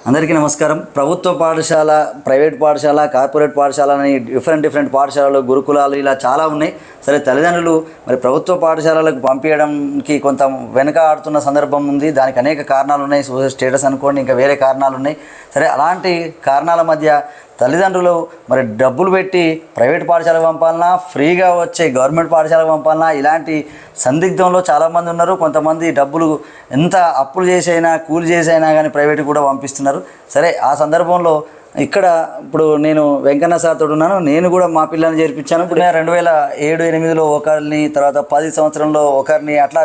అందరికీ నమస్కారం. ప్రభుత్వ పాఠశాల, ప్రైవేట్ పాఠశాల, కార్పొరేట్ పాఠశాల అని డిఫరెంట్ పాఠశాలలు, గురుకులాలు ఇలా చాలా ఉన్నాయి. సరే, తల్లిదండ్రులు మరి ప్రభుత్వ పాఠశాలలకు పంపించడానికి కొంత వెనక ఆడుతున్న సందర్భం ఉంది. దానికి అనేక కారణాలు ఉన్నాయి. సోషల్ స్టేటస్ అనుకోండి, ఇంకా వేరే కారణాలు ఉన్నాయి. సరే, అలాంటి కారణాల మధ్య తల్లిదండ్రులు మరి డబ్బులు పెట్టి ప్రైవేట్ పాఠశాలకు పంపాలన్నా, ఫ్రీగా వచ్చే గవర్నమెంట్ పాఠశాలకు పంపాలన్నా, ఇలాంటి సందిగ్ధంలో చాలామంది ఉన్నారు. కొంతమంది డబ్బులు ఎంత అప్పులు చేసైనా, కూలి చేసైనా కానీ ప్రైవేట్కి కూడా పంపిస్తున్నారు. సరే, ఆ సందర్భంలో ఇక్కడ ఇప్పుడు నేను వెంకన్న సార్తో ఉన్నాను. నేను కూడా మా పిల్లల్ని చేర్పించాను. ఇప్పుడు 2007-8లో ఒకరిని, తర్వాత 10 సంవత్సరంలో ఒకరిని, అట్లా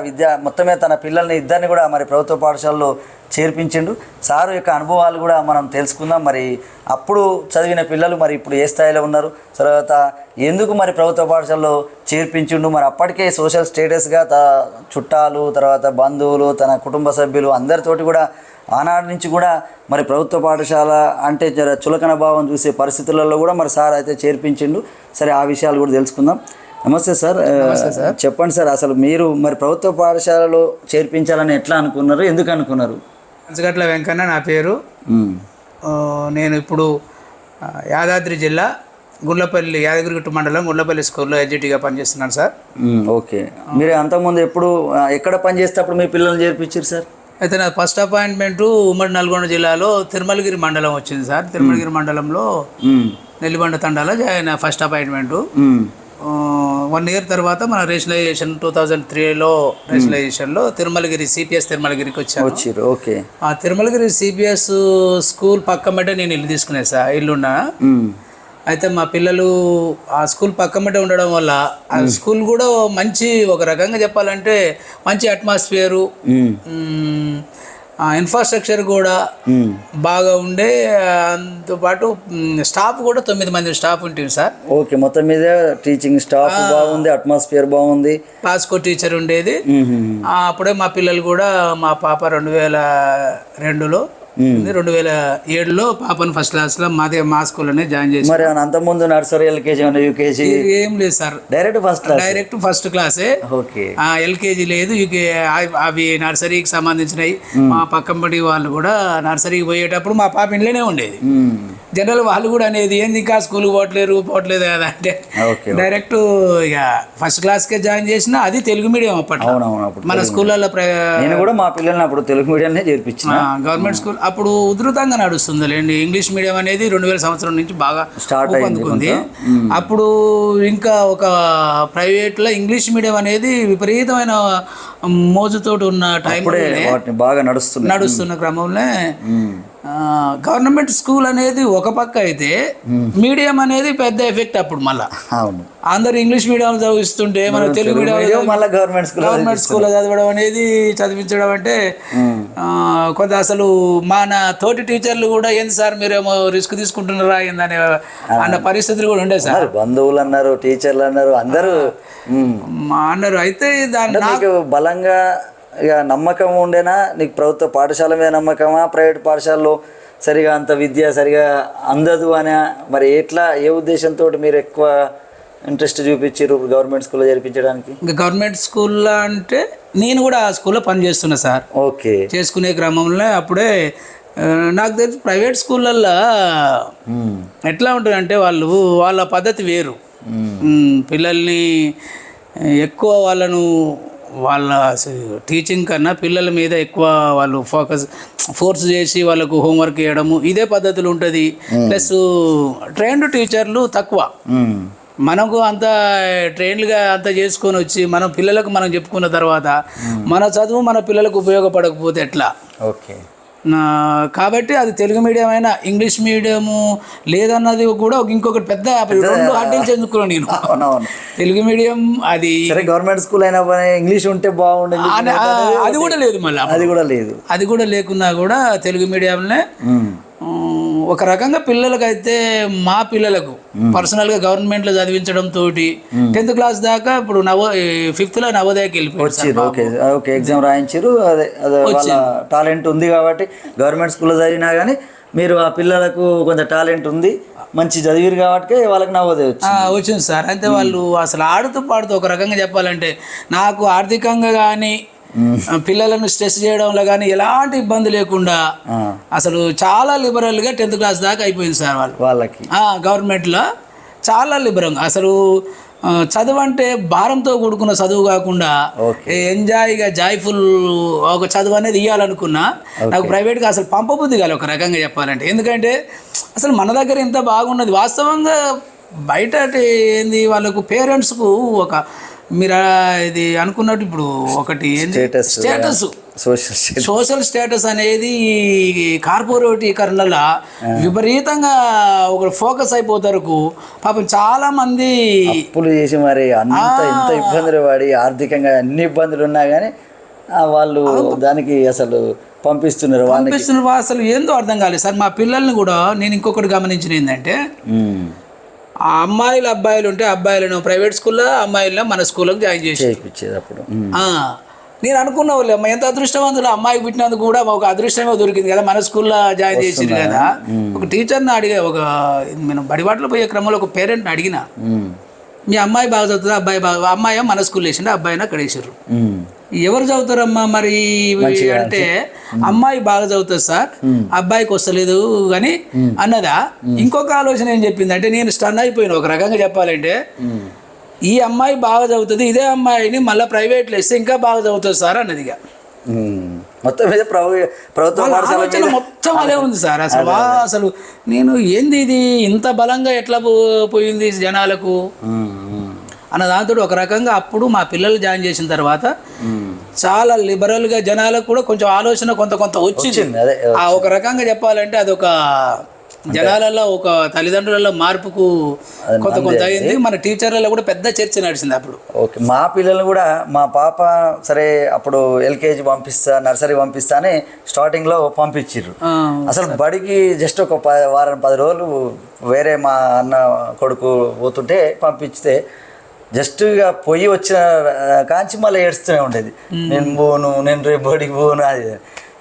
మొత్తమే తన పిల్లల్ని ఇద్దరిని కూడా మరి ప్రభుత్వ పాఠశాలలో చేర్పించిండు. సారు యొక్క అనుభవాలు కూడా మనం తెలుసుకుందాం. మరి అప్పుడు చదివిన పిల్లలు మరి ఇప్పుడు ఏ స్థాయిలో ఉన్నారు, తర్వాత ఎందుకు మరి ప్రభుత్వ పాఠశాలలో చేర్పించిండు, మరి అప్పటికే సోషల్ స్టేటస్గా చుట్టాలు, తర్వాత బంధువులు, తన కుటుంబ సభ్యులు అందరితోటి కూడా ఆనాటి నుంచి కూడా మరి ప్రభుత్వ పాఠశాల అంటే చులకన భావం చూసే పరిస్థితులలో కూడా మరి సార్ అయితే చేర్పించిండు. సరే, ఆ విషయాలు కూడా తెలుసుకుందాం. నమస్తే సార్. చెప్పండి సార్, అసలు మీరు మరి ప్రభుత్వ పాఠశాలలో చేర్పించాలని ఎట్లా అనుకున్నారు, ఎందుకు అనుకున్నారు? పంచగట్ల వెంకన్న నా పేరు. నేను ఇప్పుడు యాదాద్రి జిల్లా గుండ్లపల్లి, యాదగిరిగుట్ట మండలం గుండ్లపల్లి స్కూల్లో ఎడ్జిటీగా పనిచేస్తున్నాను సార్. ఓకే, మీరు అంతకుముందు ఎక్కడ పనిచేస్తే అప్పుడు మీ పిల్లల్ని చేర్పించారు సార్? అయితే నా ఫస్ట్ అపాయింట్మెంట్ ఉమ్మడి నల్గొండ జిల్లాలో తిరుమలగిరి మండలం వచ్చింది సార్. తిరుమలగిరి మండలంలో నెల్లిబండ తండాలో ఫస్ట్ అపాయింట్మెంటు. 1 year తర్వాత మన రేషనలైజేషన్ 2003లో రేషనలైజేషన్లో తిరుమలగిరి సిపిఎస్ తిరుమలగిరికి వచ్చాను. ఓకే, ఆ తిరుమలగిరి సిపిఎస్ స్కూల్ పక్కమటే నేను ఇల్లు తీసుకునే సార్, ఇల్లున్నా. అయితే మా పిల్లలు ఆ స్కూల్ పక్కమటే ఉండడం వల్ల ఆ స్కూల్ కూడా మంచి, ఒక రకంగా చెప్పాలంటే మంచి అట్మాస్ఫియరు, ఇన్ఫ్రాస్ట్రక్చర్ కూడా బాగా ఉండే, దాంతోపాటు స్టాఫ్ కూడా 9 మంది స్టాఫ్ ఉంటుంది సార్. ఓకే, మొత్తం మీద టీచింగ్ స్టాఫ్ బాగుంది, అట్మాస్ఫియర్ బాగుంది, క్లాస్కో టీచర్ ఉండేది. అప్పుడే మా పిల్లలు కూడా, మా పాప 2002లో 2007లో పాపను ఫస్ట్ క్లాస్లో మా స్కూల్లోనే జాయిన్ చేసి. మరి అంతకుముందు నర్సరీ, ఎల్కేజీ, యూకేజీ ఏం లేదు సార్, డైరెక్ట్ ఫస్ట్ క్లాసే. ఓకే, ఎల్కేజీ లేదు, యూకే అవి నర్సరీకి సంబంధించినవి. మా పక్కంబడి వాళ్ళు కూడా నర్సరీకి పోయేటప్పుడు మా పాప ఇంట్లోనే ఉండేది. జనరల్ వాళ్ళు కూడా అనేది ఏంది ఇంకా స్కూల్కి పోవట్లేదు కదా అంటే డైరెక్ట్ ఇక ఫస్ట్ క్లాస్కే జాయిన్ చేసిన. అది తెలుగు మీడియం అప్పట్లో మన స్కూళ్ళల్లో. నేను కూడా మా పిల్లల్ని అప్పుడు తెలుగు మీడియంనే చేర్పించిన. గవర్నమెంట్ స్కూల్ అప్పుడు ఉధృతంగా నడుస్తుంది లేండి. ఇంగ్లీష్ మీడియం అనేది 2000 సంవత్సరం నుంచి బాగా స్టార్ట్ అందుకుంది. అప్పుడు ఇంకా ఒక ప్రైవేట్లో ఇంగ్లీష్ మీడియం అనేది విపరీతమైన మోజుతోటి ఉన్న టైంలో బాగా నడుస్తున్న క్రమంలో గవర్నమెంట్ స్కూల్ అనేది ఒక పక్క అయితే, మీడియం అనేది పెద్ద ఎఫెక్ట్. అప్పుడు మళ్ళీ అందరు ఇంగ్లీష్ మీడియం చదివిస్తుంటే మన తెలుగు మీడియం గవర్నమెంట్ స్కూల్లో చదవడం అనేది, చదివించడం అంటే కొంత అసలు మన తోటి టీచర్లు కూడా ఏంది సార్ మీరేమో రిస్క్ తీసుకుంటున్నారా ఏందని అన్న పరిస్థితులు కూడా ఉండే సార్. బంధువులు అన్నారు, టీచర్లు అన్నారు, అందరూ అన్నారు. అయితే దాన్ని నాకు బలంగా ఇక నమ్మకం ఉండేనా నీకు? ప్రభుత్వ పాఠశాల మీద నమ్మకమా, ప్రైవేట్ పాఠశాలలో సరిగా అంత విద్య సరిగా అందదు అని? మరి ఎట్లా, ఏ ఉద్దేశంతో మీరు ఎక్కువ ఇంట్రెస్ట్ చూపించారు గవర్నమెంట్ స్కూల్లో చేర్పించడానికి? ఇంకా గవర్నమెంట్ స్కూల్లో అంటే నేను కూడా ఆ స్కూల్లో పనిచేస్తున్నా సార్. ఓకే, చేసుకునే క్రమంలో అప్పుడే నాకు తెలిసి ప్రైవేట్ స్కూళ్ళల్లో ఎట్లా ఉంటుందంటే వాళ్ళ పద్ధతి వేరు. పిల్లల్ని ఎక్కువ వాళ్ళ టీచింగ్ కన్నా పిల్లల మీద ఎక్కువ వాళ్ళు ఫోర్స్ చేసి వాళ్ళకు హోంవర్క్ చేయడము, ఇదే పద్ధతులు ఉంటుంది. ప్లస్ ట్రైన్డ్ టీచర్లు తక్కువ. మనకు అంత ట్రైన్డ్గా అంత చేసుకొని వచ్చి మనం పిల్లలకు మనం చెప్పుకున్న తర్వాత మన చదువు మన పిల్లలకు ఉపయోగపడకపోతే ఎట్లా? ఓకే, కాబట్టి అది తెలుగు మీడియం అయినా ఇంగ్లీష్ మీడియము లేదన్నది కూడా ఇంకొకటి పెద్ద 2 హడ్డీలు చెందుకున్నాను నేను. తెలుగు మీడియం అది గవర్నమెంట్ స్కూల్ అయినా ఇంగ్లీష్ ఉంటే బాగుండేది, అది కూడా లేదు. మళ్ళీ అది కూడా లేకున్నా కూడా తెలుగు మీడియంలో ఒక రకంగా పిల్లలకైతే, మా పిల్లలకు పర్సనల్గా గవర్నమెంట్లో చదివించడం తోటి 10th క్లాస్ దాకా ఇప్పుడు 5th నవోదయకి వెళ్ళిపోయారు. ఎగ్జామ్ రాయించారు, అదే టాలెంట్ ఉంది కాబట్టి గవర్నమెంట్ స్కూల్లో చదివినా కానీ మీరు ఆ పిల్లలకు కొంచెం టాలెంట్ ఉంది, మంచి చదివారు కాబట్టి వాళ్ళకి నవోదయ వచ్చింది సార్. అయితే వాళ్ళు అసలు ఆడుతూ పాడుతూ, ఒక రకంగా చెప్పాలంటే నాకు ఆర్థికంగా కానీ పిల్లలను స్ట్రెస్ చేయడంలో కానీ ఎలాంటి ఇబ్బంది లేకుండా అసలు చాలా లిబరల్గా 10th క్లాస్ దాకా అయిపోయింది సార్ వాళ్ళకి గవర్నమెంట్లో చాలా లిబరల్. అసలు చదువు అంటే భారంతో కూడుకున్న చదువు కాకుండా ఎంజాయ్గా జాయ్ఫుల్ ఒక చదువు అనేది ఇవ్వాలనుకున్నా. నాకు ప్రైవేట్గా అసలు పంపబుద్ధి కాదు ఒక రకంగా చెప్పాలంటే. ఎందుకంటే అసలు మన దగ్గర ఇంత బాగున్నది వాస్తవంగా బయట ఏంది వాళ్ళకు పేరెంట్స్కు ఒక మీరు ఇది అనుకున్నట్టు ఇప్పుడు ఒకటి స్టేటస్ సోషల్ స్టేటస్ అనేది కార్పొరేటీకరణలో విపరీతంగా ఒక ఫోకస్ అయిపోతారు. పాపం చాలా మంది అప్పులు చేసి మరి ఎంత ఇబ్బందులు పడి ఆర్థికంగా అన్ని ఇబ్బందులు ఉన్నా కానీ వాళ్ళు దానికి అసలు పంపిస్తున్నారు. అసలు ఏందో అర్థం కాలేదు సార్. మా పిల్లల్ని కూడా నేను ఇంకొకటి గమనించిన ఏంటంటే ఆ అమ్మాయిలు అబ్బాయిలు ఉంటే అబ్బాయిలను ప్రైవేట్ స్కూల్లో అమ్మాయిలను మన స్కూల్లోకి జాయిన్ చేసేది. అప్పుడు నేను అనుకున్న వాళ్ళు అమ్మ ఎంత అదృష్టవంతులు, అమ్మాయికి పుట్టినందుకు కూడా ఒక అదృష్టమే దొరికింది కదా, మన స్కూల్లో జాయిన్ చేసింది కదా. ఒక టీచర్ని అడిగా, నేను బడిబాటలో పోయే క్రమంలో ఒక పేరెంట్ని అడిగిన, మీ అమ్మాయి బాగా చదువుతుందా, అబ్బాయి బాగా, అమ్మాయి మన స్కూల్లో వేసిండు, అబ్బాయిని అక్కడ వేసారు. ఎవరు చదువుతారమ్మా మరి అంటే అమ్మాయి బాగా చదువుతుంది సార్, అబ్బాయికి వస్తలేదు అని అన్నదా. ఇంకొక ఆలోచన ఏం చెప్పింది అంటే నేను స్టన్ అయిపోయినా ఒక రకంగా చెప్పాలంటే, ఈ అమ్మాయి బాగా చదువుతుంది, ఇదే అమ్మాయిని మళ్ళీ ప్రైవేట్లో ఇస్తే ఇంకా బాగా చదువుతుంది సార్ అన్నదిగా. మొత్తం మీద ప్రభుత్వం మొత్తం అదే ఉంది సార్. అసలు నేను ఏంది ఇది ఇంత బలంగా ఎట్లా పోయింది జనాలకు అన్న దాంతో ఒక రకంగా అప్పుడు మా పిల్లలు జాయిన్ చేసిన తర్వాత చాలా లిబరల్గా జనాలకు కూడా కొంచెం ఆలోచన కొంత వచ్చింది. ఒక రకంగా చెప్పాలంటే అదొక జనాలలో ఒక తల్లిదండ్రులలో మార్పుకు కొంత అయింది. మన టీచర్లలో కూడా పెద్ద చర్చ నడిచింది అప్పుడు. ఓకే, మా పిల్లలు కూడా మా పాప సరే అప్పుడు LKG పంపిస్తా, నర్సరీ పంపిస్తా అని స్టార్టింగ్లో పంపించారు. అసలు బడికి జస్ట్ ఒక వారం 10 రోజులు వేరే మా అన్న కొడుకు పోతుంటే పంపిస్తే జస్ట్ ఇక పొయ్యి వచ్చిన కాంచి మళ్ళీ ఏడుస్తూనే ఉండేది, నేను పోను, నేను రేపు బడికి పోను. అది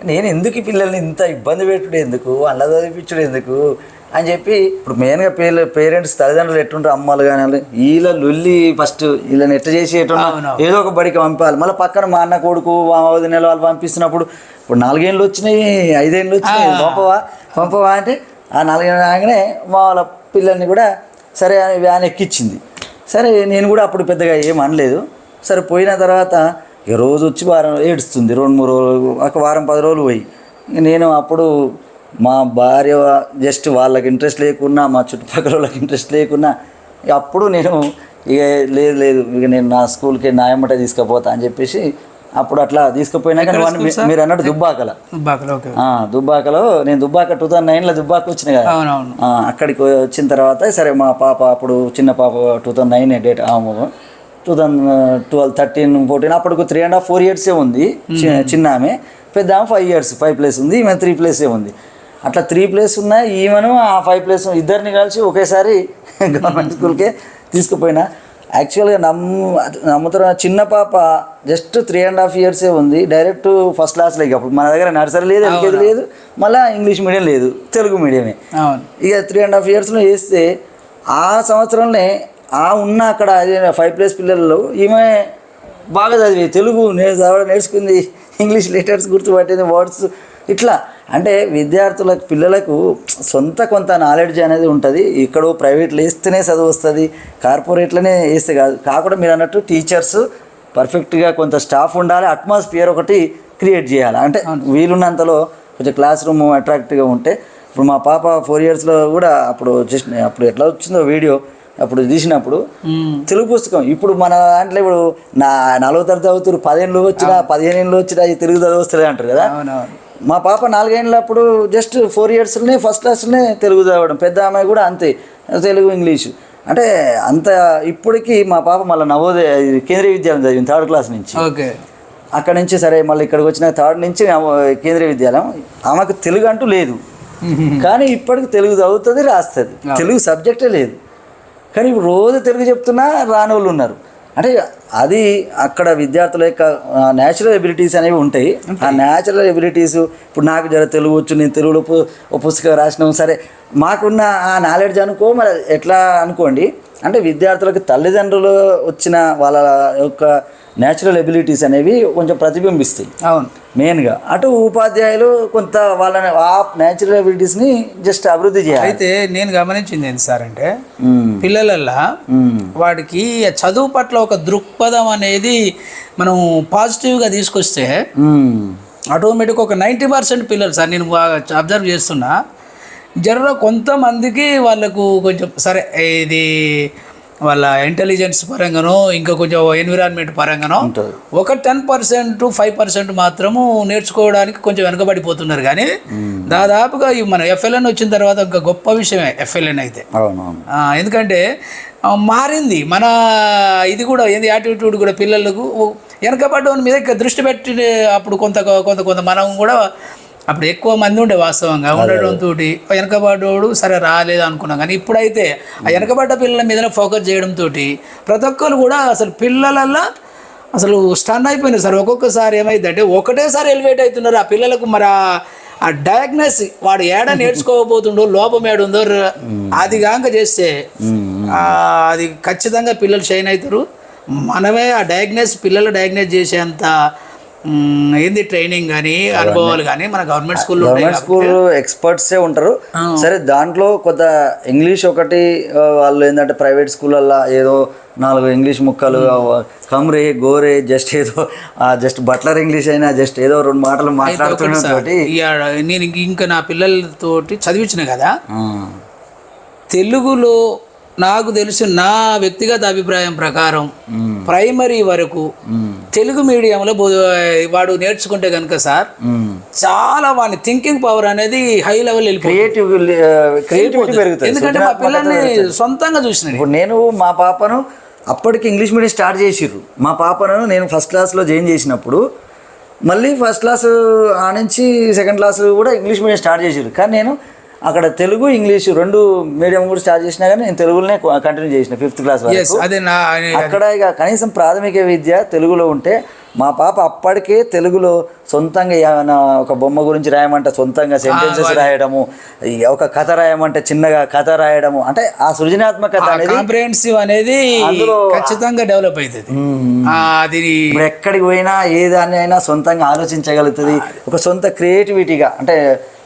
నేను ఎందుకు ఈ పిల్లల్ని ఇంత ఇబ్బంది పెట్టుడు ఎందుకు, వాళ్ళ చదివించుడు ఎందుకు అని చెప్పి ఇప్పుడు మెయిన్గా పేరెంట్స్ తల్లిదండ్రులు ఎట్టుంటారు, అమ్మలు కానీ వీళ్ళ లొల్లి ఫస్ట్ వీళ్ళని ఎట్ట చేసి ఎట్టున్నా ఏదో ఒక బడికి పంపాలి. మళ్ళీ పక్కన మా అన్న కొడుకు మా వదిన వాళ్ళు పంపిస్తున్నప్పుడు ఇప్పుడు 4 ఏళ్ళు వచ్చినాయి, 5 ఏళ్ళు వచ్చినాయి, పంపవా అంటే ఆ 4 ఏళ్ళు రాగానే మా వాళ్ళ పిల్లల్ని కూడా సరే అని వ్యాన్ ఎక్కించింది. సరే నేను కూడా అప్పుడు పెద్దగా ఏం అనలేదు. సరే పోయిన తర్వాత ఇక రోజు వచ్చి వారం ఏడుస్తుంది, 2-3 రోజులు, ఒక వారం 10 రోజులు పోయి నేను అప్పుడు మా భార్య జస్ట్ వాళ్ళకి ఇంట్రెస్ట్ లేకున్నా, మా చుట్టుపక్కల వాళ్ళకి ఇంట్రెస్ట్ లేకున్నా అప్పుడు నేను ఇక లేదు ఇక నేను నా స్కూల్కి నా ఎమ్మటే తీసుకుపోతా అని చెప్పేసి అప్పుడు అట్లా తీసుకుపోయినాక మీరు అన్నట్టు దుబ్బాకలో నేను దుబ్బాక 2009లో దుబ్బాక వచ్చిన కదా, అక్కడికి వచ్చిన తర్వాత సరే మా పాప అప్పుడు చిన్న పాప 2009 డేట్, 2012, 13, 14 అప్పటికి 3.5-4 years ఉంది చిన్న ఆమె, పెద్ద ఆమె 5 years 5+ ఉంది, ఈమె 3+ ఉంది. అట్లా 3+ ఉన్నాయి. ఈమెను ఆ 5+ ఇద్దరిని కలిసి ఒకేసారి గవర్నమెంట్ స్కూల్కే తీసుకుపోయినా. యాక్చువల్గా నమ్ముతున్న చిన్న పాప జస్ట్ 3.5 years ఉంది, డైరెక్ట్ ఫస్ట్ క్లాస్లోకి. అప్పుడు మన దగ్గర నర్సరీ లేదు, LKG లేదు, మళ్ళీ ఇంగ్లీష్ మీడియం లేదు, తెలుగు మీడియమే. ఇక 3.5 years వేస్తే ఆ సంవత్సరంలో ఉన్న అక్కడ 5+ పిల్లల్లో ఈమె బాగా చదివి తెలుగు నేర్చుకుంది, ఇంగ్లీష్ లెటర్స్ గుర్తుపట్టింది, వర్డ్స్ ఇట్లా. అంటే విద్యార్థులకు పిల్లలకు కొంత నాలెడ్జ్ అనేది ఉంటుంది. ఇక్కడ ప్రైవేట్లో వేస్తేనే చదువు వస్తుంది, కార్పొరేట్లోనే వేస్తే కాదు. కాకుండా మీరు అన్నట్టు టీచర్స్ పర్ఫెక్ట్గా కొంత స్టాఫ్ ఉండాలి, అట్మాస్ఫియర్ ఒకటి క్రియేట్ చేయాలి. అంటే వీలున్నంతలో కొంచెం క్లాస్ రూమ్ అట్రాక్టివ్గా ఉంటే. ఇప్పుడు మా పాప 4 yearsలో కూడా అప్పుడు ఎట్లా వచ్చిందో వీడియో అప్పుడు తీసినప్పుడు తెలుగు పుస్తకం, ఇప్పుడు మన దాంట్లో ఇప్పుడు 4వ తరగతి చదువుతారు, 10 ఏళ్ళు వచ్చినా 15 ఏళ్ళు వచ్చినా ఈ తెలుగు చదువు వస్తుంది అంటారు కదా. మా పాప 4 ఏళ్ళ అప్పుడు జస్ట్ 4 yearsలోనే ఫస్ట్ క్లాస్లోనే తెలుగు చదవడం, పెద్ద అమ్మాయి కూడా అంతే తెలుగు ఇంగ్లీషు. అంటే అంత ఇప్పటికీ మా పాప మళ్ళీ నవోదయ కేంద్రీయ విద్యాలయం చదివింది 3rd class నుంచి. అక్కడ నుంచి సరే మళ్ళీ ఇక్కడికి వచ్చిన 3rd నుంచి కేంద్రీయ విద్యాలయం. ఆమెకు తెలుగు అంటూ లేదు, కానీ ఇప్పటికి తెలుగు చదువుతుంది, రాస్తుంది, తెలుగు సబ్జెక్టే లేదు. కానీ ఇప్పుడు రోజు తెలుగు చెప్తున్నా రాని వాళ్ళు ఉన్నారు. అంటే అది అక్కడ విద్యార్థుల యొక్క న్యాచురల్ ఎబిలిటీస్ అనేవి ఉంటాయి. ఆ న్యాచురల్ ఎబిలిటీస్ ఇప్పుడు నాకు తెలుగు వచ్చు, నేను తెలుగులో పుస్తకం రాసినాము, సరే మాకున్న ఆ నాలెడ్జ్ అనుకో, మరి ఎట్లా అనుకోండి. అంటే విద్యార్థులకు తల్లిదండ్రులు వచ్చిన వాళ్ళ యొక్క న్యాచురల్ ఎబిలిటీస్ అనేవి కొంచెం ప్రతిబింబిస్తాయి అవును. మెయిన్గా. అటు ఉపాధ్యాయులు కొంత వాళ్ళని ఆ న్యాచురల్ ఎబిలిటీస్ని జస్ట్ అభివృద్ధి చేయాలి. అయితే నేను గమనించింది ఏంటి సార్ అంటే పిల్లలల్లో వాడికి చదువు పట్ల ఒక దృక్పథం అనేది మనం పాజిటివ్గా తీసుకొస్తే ఆటోమేటిక్ ఒక 90% పిల్లలు సార్ నేను అబ్జర్వ్ చేస్తున్నా కొంతమందికి వాళ్ళకు కొంచెం సరే ఇది వాళ్ళ ఇంటెలిజెన్స్ పరంగానో ఇంకా కొంచెం ఎన్విరాన్మెంట్ పరంగానో ఒక 10% 5% మాత్రము నేర్చుకోవడానికి కొంచెం వెనకబడిపోతున్నారు. కానీ దాదాపుగా మన ఎఫ్ఎల్ఎన్ వచ్చిన తర్వాత ఒక గొప్ప విషయమే ఎఫ్ఎల్ఎన్ అయితే. ఎందుకంటే మారింది మన ఇది కూడా ఏంది యాటిట్యూడ్ కూడా పిల్లలకు వెనకబడ్డవని మీద దృష్టి పెట్టి అప్పుడు కొంత కొంత కొంత మనం కూడా అప్పుడు ఎక్కువ మంది ఉండే వాస్తవంగా ఉండడంతో వెనకబడ్డోడు సరే రాలేదు అనుకున్నాం. కానీ ఇప్పుడైతే ఆ వెనకబడ్డ పిల్లల మీద ఫోకస్ చేయడంతో ప్రతి ఒక్కరు కూడా అసలు పిల్లలల్లో అసలు స్టన్ అయిపోయినారు సార్. ఒక్కొక్కసారి ఏమైందంటే ఒకటేసారి ఎలివేట్ అవుతున్నారు ఆ పిల్లలకు. మరి ఆ డయాగ్నోస్ వాడు ఏడ నేర్చుకోకపోతుండో లోపం ఏడుందో అది కాక చేస్తే అది ఖచ్చితంగా పిల్లలు షైన్ అవుతారు. మనమే ఆ పిల్లలు డయాగ్నోస్ చేసేంత ఏంది ట్రైనింగ్ కానీ అనుభవాలు కానీ మన గవర్నమెంట్ స్కూల్లో ఎక్స్పర్ట్సే ఉంటారు. సరే దాంట్లో కొంత ఇంగ్లీష్ ఒకటి వాళ్ళు ఏంటంటే ప్రైవేట్ స్కూళ్ళల్లో ఏదో 4 ఇంగ్లీష్ ముక్కలు కమ్రే గోరే జస్ట్ బట్లర్ ఇంగ్లీష్ అయినా జస్ట్ ఏదో 2 మాటలు మాట్లాడుతున్నతోటి నేను ఇంకా నా పిల్లలతోటి చదివించిన కదా తెలుగులో నాకు తెలిసి నా వ్యక్తిగత అభిప్రాయం ప్రకారం ప్రైమరీ వరకు తెలుగు మీడియంలో వాడు నేర్చుకుంటే కనుక సార్ చాలా వాడి థింకింగ్ పవర్ అనేది హై లెవెల్ క్రియేటివిటీ పెరుగుతుంది. ఎందుకంటే మా పిల్లల్ని సొంతంగా చూసిన ఇప్పుడు నేను మా పాపను అప్పటికి ఇంగ్లీష్ మీడియం స్టార్ట్ చేసిర్రు. మా పాపను నేను ఫస్ట్ క్లాస్లో జాయిన్ చేసినప్పుడు మళ్ళీ ఫస్ట్ క్లాస్ ఆ నుంచి సెకండ్ క్లాస్ కూడా ఇంగ్లీష్ మీడియం స్టార్ట్ చేసిర్రు. కానీ నేను అక్కడ తెలుగు ఇంగ్లీషు 2 మీడియం కూడా స్టార్ట్ చేసినా కానీ నేను తెలుగులోనే కంటిన్యూ చేసిన 5th క్లాస్ వరకు. అక్కడ ఇక కనీసం ప్రాథమిక విద్య తెలుగులో ఉంటే మా పాప అప్పటికే తెలుగులో సొంతంగా ఏమైనా ఒక బొమ్మ గురించి రాయమంటే సొంతంగా సెంటెన్సెస్ రాయడము, ఒక కథ రాయమంటే చిన్నగా కథ రాయడము, అంటే ఆ సృజనాత్మకత అనేది కాంప్రిహెన్సివ్ అనేది అందులో ఖచ్చితంగా డెవలప్ అవుతుంది. అది ఎక్కడికి పోయినా ఏ దాన్ని అయినా సొంతంగా ఆలోచించగలుగుతుంది. ఒక సొంత క్రియేటివిటీగా అంటే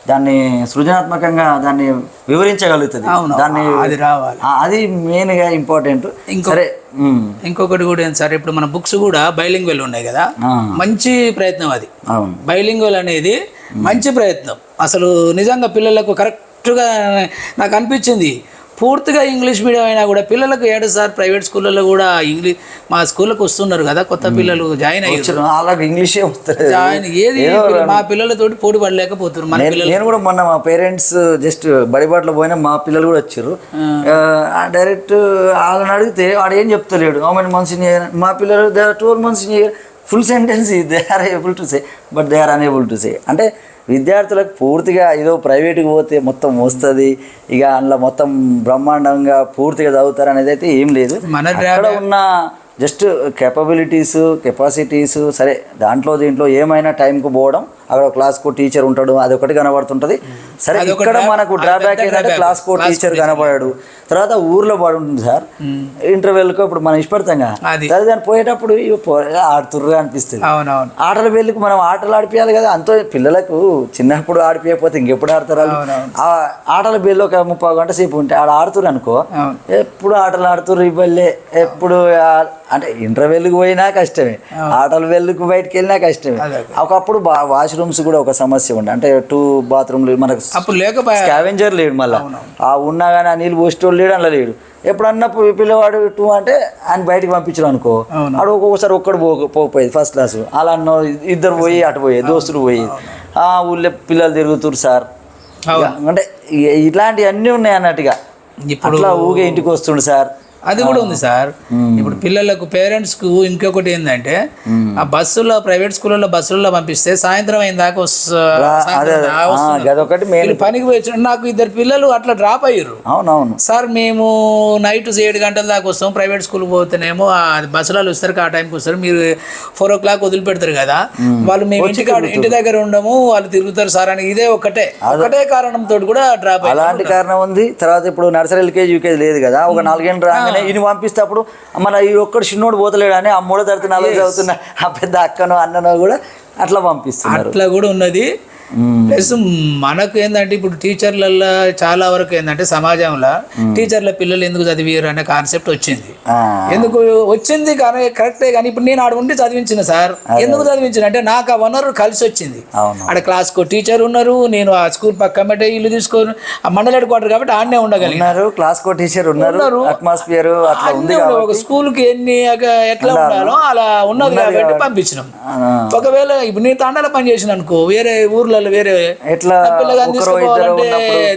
దాన్ని సృజనాత్మకంగా దాన్ని వివరించగలుగుతుంది. దాన్ని అది రావాలి, అది మెయిన్గా ఇంపార్టెంట్. సరే ఇంకొకటి కూడా ఏంటి సార్, ఇప్పుడు మన బుక్స్ కూడా బైలింగ్వల్ ఉన్నాయి కదా, మంచి ప్రయత్నం అది. బైలింగ్వల్ అనేది మంచి ప్రయత్నం. అసలు నిజంగా పిల్లలకు కరెక్ట్గా నాకు అనిపించింది. పూర్తిగా ఇంగ్లీష్ మీడియం అయినా కూడా పిల్లలకు ఏడు సార్ ప్రైవేట్ స్కూళ్ళలో కూడా ఇంగ్లీష్ మా స్కూళ్ళకి వస్తున్నారు కదా కొత్త పిల్లలు జాయిన్ అయ్యారు, అలాగే ఇంగ్లీషే వస్తారు. ఏది మా పిల్లలతోటి పోటీ పడలేకపోతున్నారు మన పిల్లలు. నేను కూడా మొన్న మా పేరెంట్స్ జస్ట్ బడిబాటలో పోయినా మా పిల్లలు కూడా వచ్చారు. డైరెక్ట్ వాళ్ళని అడిగితే వాడు ఏం చెప్తలేడు. How many months in year, మా పిల్లలు they are 12 months in year, full sentence they are able to say but they are unable to say. అంటే విద్యార్థులకు పూర్తిగా ఏదో ప్రైవేట్కి పోతే మొత్తం వస్తుంది, ఇక అందులో మొత్తం బ్రహ్మాండంగా పూర్తిగా చదువుతారు అనేది అయితే ఏం లేదు. అక్కడ ఉన్న జస్ట్ కేపబిలిటీస్ కెపాసిటీస్ సరే దాంట్లో దీంట్లో ఏమైనా టైంకు పోవడం, అక్కడ క్లాస్కో టీచర్ ఉంటాడు, అదొకటి కనబడుతుంటుంది. సరే ఇక్కడ మనకు డ్రాబ్యాక్ ఏంటంటే క్లాస్కో టీచర్ కనబడాడు, తర్వాత ఊర్లో పడి ఉంటుంది సార్. ఇంటర్వెల్కు ఇప్పుడు మనం ఇష్టపడతాంగా, దాన్ని పోయేటప్పుడు ఆడుతుర్రుగా అనిపిస్తుంది. ఆటల వేళ్ళకు మనం ఆటలు ఆడిపియాలి కదా, అంతో పిల్లలకు చిన్నప్పుడు ఆడిపోయకపోతే ఇంకెప్పుడు ఆడతారు. ఆ ఆటల బేళ్ళు ఒక 30 గంట సేపు ఉంటే ఆడ ఆడుతుర్రు అనుకో, ఎప్పుడు ఆటలు ఆడుతుర్రు ఇవ్వలే, ఎప్పుడు అంటే ఇంటర్వెల్కి పోయినా కష్టమే, ఆటల వెళ్ళకు బయటకు వెళ్ళినా కష్టమే. ఒకప్పుడు వాష్రూమ్స్ కూడా ఒక సమస్య ఉండే, అంటే 2 బాత్రూమ్లు మనకు స్కావెంజర్ లేడు, మళ్ళీ ఆ ఉన్నా కానీ ఆ నీళ్ళు పోసేటోళ్ళు లేడు, అందులో లేడు. ఎప్పుడన్నా పిల్లవాడు 2 అంటే ఆయన బయటకు పంపించడం అనుకో, ఆడు ఒక్కొక్కసారి ఒక్కడు పోకపోయేది ఫస్ట్ క్లాస్, అలా ఇద్దరు పోయి అటు పోయేది, దోస్తులు పోయి ఆ ఊళ్ళో పిల్లలు తిరుగుతురు సార్. అంటే ఇట్లాంటివన్నీ ఉన్నాయి అన్నట్టుగా. ఇట్లా ఊగే ఇంటికి వస్తుండు సార్, అది కూడా ఉంది సార్. ఇప్పుడు పిల్లలకు పేరెంట్స్కు ఇంకొకటి ఏంటంటే ఆ బస్సులో ప్రైవేట్ స్కూళ్ళలో బస్సుల్లో పంపిస్తే సాయంత్రం అయిన దాకా పనికి పోయి నాకు 2 పిల్లలు అట్లా డ్రాప్ అయ్యారు. అవునవును సార్, మేము నైట్ 7 గంటల దాకా వస్తాం, ప్రైవేట్ స్కూల్కి పోతేనేమో బస్సులలో వస్తారు, ఆ టైంకి వస్తారు, మీరు 4 o'clock వదిలిపెడతారు కదా, వాళ్ళు మేము ఇంటి దగ్గర ఉండము, వాళ్ళు తిరుగుతారు సార్ అని ఇదే ఒకటే కారణంతో కూడా డ్రాప్. అలాంటి కారణం ఉంది. తర్వాత ఇప్పుడు నర్సరీ LKG UKG లేదు కదా, ఒక 4 గంటలు రాగానే అని ఈయన పంపిస్తే అప్పుడు మన ఈ ఒక్కడు చిన్నోడు పోతలేడు అని ఆ 3వ తరగతి 4వ చదువుతున్న ఆ పెద్ద అక్కనో అన్ననో కూడా అట్లా పంపిస్తున్నారు. అట్లా కూడా ఉన్నది. ప్లస్ మనకు ఏంటంటే ఇప్పుడు టీచర్లలో చాలా వరకు ఏంటంటే సమాజంలో టీచర్ల పిల్లలు ఎందుకు చదివారు అనే కాన్సెప్ట్ వచ్చింది. ఎందుకు వచ్చింది కానీ కరెక్టే, కానీ ఇప్పుడు నేను ఆడ ఉండి చదివించిన సార్. ఎందుకు చదివించిన అంటే నాకు ఆ వనరు కలిసి వచ్చింది. ఆడ క్లాస్కో టీచర్ ఉన్నారు, నేను ఆ స్కూల్ పక్కనే ఇల్లు తీసుకొని ఆ మండల హెడ్ క్వార్టర్ కాబట్టి ఆడనే ఉండగలిగినారు. క్లాస్కో టీచర్ ఉన్నారు, అట్మాస్ఫియర్ అట్లా ఉంది. ఒక స్కూల్కి ఎన్ని ఎట్లా ఉండాలో అలా ఉన్నది కాబట్టి పంపించినాం. ఒకవేళ ఇప్పుడు నేను తండాల పని చేసిన అనుకో, వేరే ఊర్లో వేరే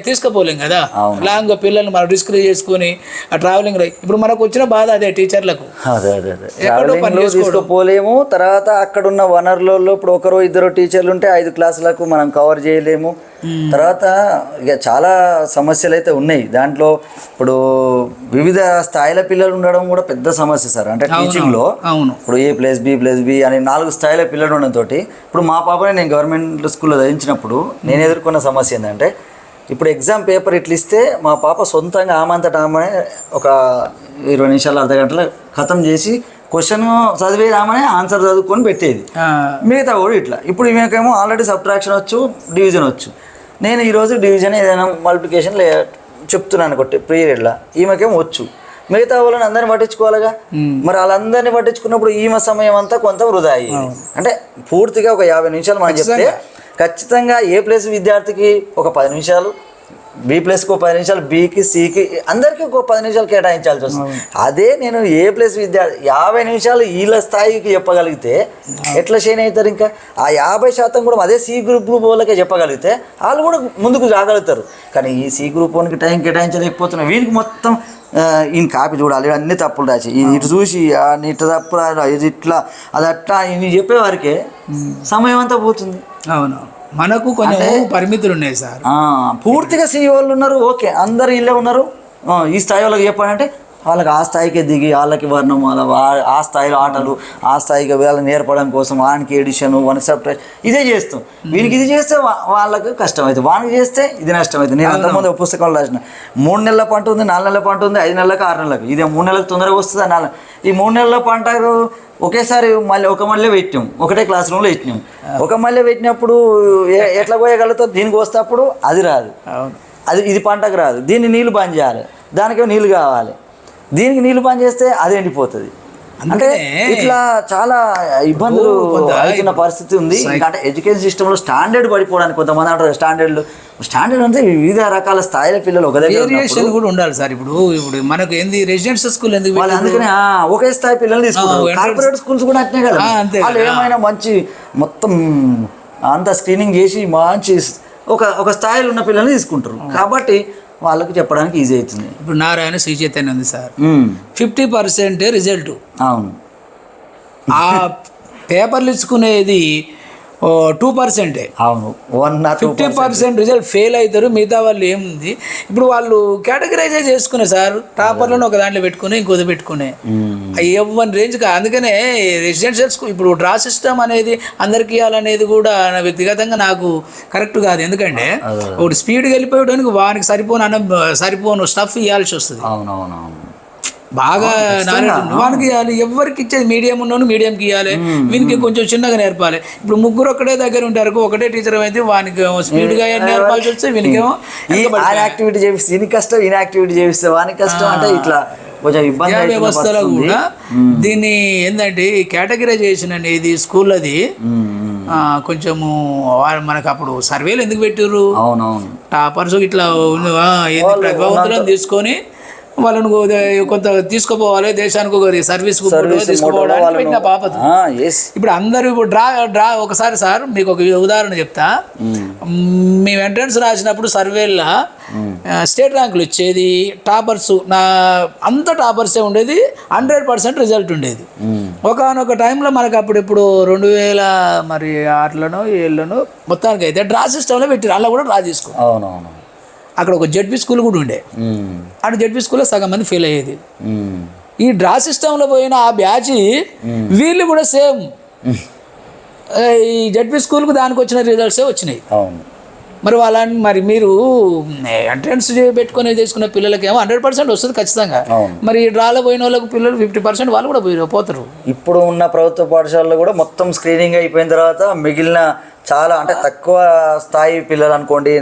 తీసుకుపోలేం కదా, లాంగ్ పిల్లల్ని మనం రిస్క్ చేసుకుని ఆ ట్రావెలింగ్. ఇప్పుడు మనకు వచ్చిన బాధ అదే టీచర్లకు, తీసుకుపోలేము. తర్వాత అక్కడ ఉన్న వనరులలో ఇప్పుడు 1-2 టీచర్లు ఉంటే 5 క్లాసులకు మనం కవర్ చేయలేము. తర్వాత ఇక చాలా సమస్యలు అయితే ఉన్నాయి దాంట్లో. ఇప్పుడు వివిధ స్థాయిల పిల్లలు ఉండడం కూడా పెద్ద సమస్య సార్. అంటే టీచింగ్ లో ఇప్పుడు A+B+B అని 4 స్థాయిల పిల్లలు ఉండడంతో ఇప్పుడు మా పాపని నేను గవర్నమెంట్ స్కూల్లో చదివించినప్పుడు నేను ఎదుర్కొన్న సమస్య ఏంటంటే, ఇప్పుడు ఎగ్జామ్ పేపర్ ఇట్లా ఇస్తే మా పాప సొంతంగా ఆమంతటా ఆమె ఒక 20 నిమిషాలు అర్ధ గంటలు ఖతం చేసి క్వశ్చన్ చదివేదామనే ఆన్సర్ చదువుకొని పెట్టేది. మిగతా కూడా ఇట్లా. ఇప్పుడు ఈమెకేమో ఆల్రెడీ సబ్ట్రాక్షన్ వచ్చు, డివిజన్ వచ్చు. నేను ఈరోజు డివిజన్ ఏదైనా మల్టిప్లికేషన్ చెప్తున్నాను కొట్టి పీరియడ్లో, ఈమెకేమో వచ్చు. మిగతా వాళ్ళని అందరిని పట్టించుకోవాలిగా. మరి వాళ్ళందరినీ పట్టించుకున్నప్పుడు ఈమె సమయం అంతా కొంత వృధా అయ్యింది. అంటే పూర్తిగా ఒక 50 నిమిషాలు మనం చెప్తే ఖచ్చితంగా A+ విద్యార్థికి ఒక 10 నిమిషాలు, B+కి ఒక 10 నిమిషాలు, Bకి Cకి అందరికీ ఒక 10 నిమిషాలు కేటాయించాల్సి వస్తుంది. అదే నేను A+ విద్యార్థి 50 నిమిషాలు వీళ్ళ స్థాయికి చెప్పగలిగితే ఎట్లా షైన్ అవుతారు. ఇంకా ఆ 50% కూడా అదే C గ్రూప్ వాళ్ళకే చెప్పగలిగితే వాళ్ళు కూడా ముందుకు రాగలుగుతారు. కానీ ఈ C గ్రూప్ వానికి టైం కేటాయించలేకపోతున్నా. వీనికి మొత్తం ఈయన కాపీ చూడాలి, అన్ని తప్పులు రాసి ఇటు చూసి ఇటు తప్పు రాయాలి, ఇది ఇట్లా అది అట్లా ఇవి చెప్పేవారికే సమయం అంతా పోతుంది. అవును, మనకు కొంచెం పరిమితులు ఉన్నాయి సార్. పూర్తిగా CEO ఉన్నారు, ఓకే అందరు ఇల్లే ఉన్నారు. ఈ స్థాయి వాళ్ళకి చెప్పాలంటే వాళ్ళకి ఆ స్థాయికి దిగి వాళ్ళకి వర్ణం, ఆ స్థాయిలో ఆటలు, ఆ స్థాయికి వాళ్ళని నేర్పడం కోసం వానికి ఎడిషన్, వానికి సబ్ట్రాక్షన్ ఇదే చేస్తాం. వీనికి ఇది చేస్తే వాళ్ళకి కష్టం అవుతుంది, వానికి చేస్తే ఇది నష్టం అవుతుంది. నేను అంతకుముందు పుస్తకంలో రాసిన 3 నెలల పంట ఉంది, 4 నెలల పంట ఉంది, 5 నెలలకు 6 నెలలకు. ఇదే 3 నెలలకు తొందరగా వస్తుంది. ఈ 3 నెలల పంట ఒకేసారి మళ్ళీ ఒక మళ్ళీ పెట్టినాం, ఒకటే క్లాస్ రూమ్లో పెట్టినాం. ఒక మళ్ళీ పెట్టినప్పుడు ఎట్లా పోయగలుగుతాం, దీనికి వస్తేప్పుడు అది రాదు, అది ఇది పంటకు రాదు. దీన్ని నీళ్ళు బంద్ చేయాలి, దానికేమో నీళ్ళు కావాలి, దీనికి నీళ్ళు బంద్ చేస్తే అది ఎండిపోతుంది. అంటే ఇట్లా చాలా ఇబ్బందులు అవుతున్న పరిస్థితి ఉంది. అంటే ఎడ్యుకేషన్ సిస్టంలో స్టాండర్డ్ పడిపోవడానికి కొంతమంది అంటారు. స్టాండర్డ్ అంటే వివిధ రకాల స్థాయిల పిల్లలు ఒక దగ్గర కూడా ఉండాలి సార్. ఇప్పుడు మనకు ఏంది రెసిడెన్షియల్ స్కూల్ ఎందుకు వాళ్ళు అందుకనే ఒకే స్థాయి పిల్లలు తీసుకుంటారు. కార్పొరేట్ స్కూల్స్ కూడా అట్నే కదా, వాళ్ళు ఏమైనా మంచి మొత్తం అంతా స్క్రీనింగ్ చేసి మంచి ఒక స్థాయిలో ఉన్న పిల్లల్ని తీసుకుంటారు. కాబట్టి వాళ్ళకి చెప్పడానికి ఈజీ అవుతుంది. ఇప్పుడు నారాయణ శ్రీ చైతన్య ఉంది సార్, 50% రిజల్ట్. అవును, ఆ పేపర్లు ఇచ్చుకునేది 2%. అవును, 50% రిజల్ట్ ఫెయిల్ అవుతారు. మిగతా వాళ్ళు ఏముంది, ఇప్పుడు వాళ్ళు కేటగరైజ్ చేసుకునే సార్, టాపర్లను ఒక దాంట్లో పెట్టుకుని ఇంకోది పెట్టుకునే ఎవరి రేంజ్గా. అందుకనే రెసిడెన్షియల్ స్కూల్ ఇప్పుడు డ్రా సిస్టమ్ అనేది అందరికి ఇవ్వాలనేది కూడా వ్యక్తిగతంగా నాకు కరెక్ట్ కాదు. ఎందుకంటే ఒకటి స్పీడ్గా వెళ్ళిపోయడానికి వానికి సరిపోను స్టఫ్ ఇవ్వాల్సి వస్తుంది. అవునవునవును, బాగా వానికి ఇవ్వాలి. ఎవరికి ఇచ్చేది మీడియం ఉన్నాను మీడియంకి ఇవ్వాలి, వీనికి కొంచెం చిన్నగా నేర్పాలి. ఇప్పుడు ముగ్గురు ఒకటే దగ్గర ఉంటారు, ఒకటే టీచర్ అయితే వానికి స్పీడ్గా నేర్పాల్సి వస్తే వీనికేమో యాక్టివిటీ చేపిస్తే ఈయన కష్టం, ఈయన యాక్టివిటీ చేపిస్తే వానికి కష్టం. అంటే ఇట్లా కొంచెం ఇబ్బంది వ్యవస్థలో కూడా దీన్ని ఏంటంటే కేటగిరైజేషన్ అనేది స్కూల్ అది కొంచెము మనకు అప్పుడు సర్వేలు ఎందుకు పెట్టారు. అవునవును, టాపర్స్ ఇట్లా ప్రతిభావంతులను తీసుకొని వాళ్ళను కొంత తీసుకుపోవాలి, దేశానికి ఒక సర్వీస్ తీసుకోపోవడానికి పెట్టిన పాపదు. ఇప్పుడు అందరూ ఇప్పుడు డ్రా ఒకసారి సార్ మీకు ఒక ఉదాహరణ చెప్తా. మేము ఎంట్రన్స్ రాసినప్పుడు సర్వేలో స్టేట్ ర్యాంకులు వచ్చేది, టాపర్స్ అంత టాపర్సే ఉండేది, 100% రిజల్ట్ ఉండేది. ఒకనొక టైంలో మనకు అప్పుడు ఇప్పుడు 2006లోనో 7లోనో మొత్తానికి అయితే డ్రా సిస్టంలో పెట్టారు. అలా కూడా డ్రా తీసుకో. అవునవును, అక్కడ ఒక జెడ్పీ స్కూల్ కూడా ఉండే, అటు జెడ్పీ స్కూల్లో సగం మంది ఫెయిల్ అయ్యేది. ఈ డ్రా సిస్టంలో పోయిన ఆ బ్యాచ్ వీళ్ళు కూడా సేమ్ ఈ జెడ్పీ స్కూల్కు దానికి వచ్చిన రిజల్ట్సే వచ్చినాయి. మరి వాళ్ళని మరి మీరు ఎంట్రన్స్ పెట్టుకొని చేసుకున్న పిల్లలకేమో 100% వస్తుంది ఖచ్చితంగా. మరి డ్రాలో పోయిన వాళ్ళకు పిల్లలు 50% వాళ్ళు కూడా పోతారు. ఇప్పుడు ఉన్న ప్రభుత్వ పాఠశాలలో కూడా మొత్తం స్క్రీనింగ్ అయిపోయిన తర్వాత మిగిలిన చాలా అంటే తక్కువ స్థాయి పిల్లలు అనుకోండి,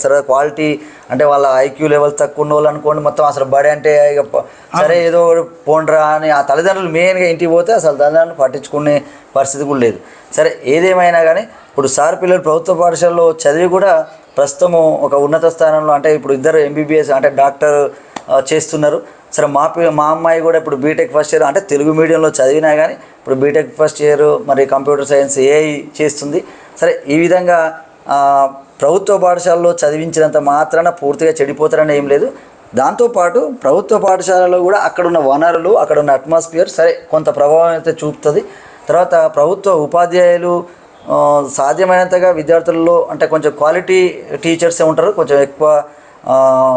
సరే క్వాలిటీ అంటే వాళ్ళ ఐక్యూ లెవెల్ తక్కువ ఉన్న వాళ్ళు అనుకోండి, మొత్తం అసలు బడి అంటే ఇక సరే ఏదో పోండ్రా అని ఆ తల్లిదండ్రులు మెయిన్గా ఇంటికి పోతే అసలు తల్లిదండ్రులు పట్టించుకునే పరిస్థితి కూడా లేదు. సరే ఏదేమైనా కానీ ఇప్పుడు సార్ పిల్లలు ప్రభుత్వ పాఠశాలలో చదివి కూడా ప్రస్తుతము ఒక ఉన్నత స్థానంలో అంటే ఇప్పుడు ఇద్దరు ఎంబీబీఎస్ అంటే డాక్టర్ చేస్తున్నారు. సరే మా అమ్మాయి కూడా ఇప్పుడు బీటెక్ ఫస్ట్ ఇయర్ అంటే తెలుగు మీడియంలో చదివినా కానీ ఇప్పుడు బీటెక్ ఫస్ట్ ఇయర్ మరి కంప్యూటర్ సైన్స్ ఏఐ చేస్తుంది. సరే ఈ విధంగా ప్రభుత్వ పాఠశాలలో చదివించినంత మాత్రాన పూర్తిగా చెడిపోతారని ఏం లేదు. దాంతోపాటు ప్రభుత్వ పాఠశాలలో కూడా అక్కడున్న వనరులు అక్కడున్న అట్మాస్ఫియర్ సరే కొంత ప్రభావం అయితే చూపుతుంది. తర్వాత ప్రభుత్వ ఉపాధ్యాయులు సాధ్యమైనంతగా విద్యార్థులలో అంటే కొంచెం క్వాలిటీ టీచర్సే ఉంటారు, కొంచెం ఎక్కువ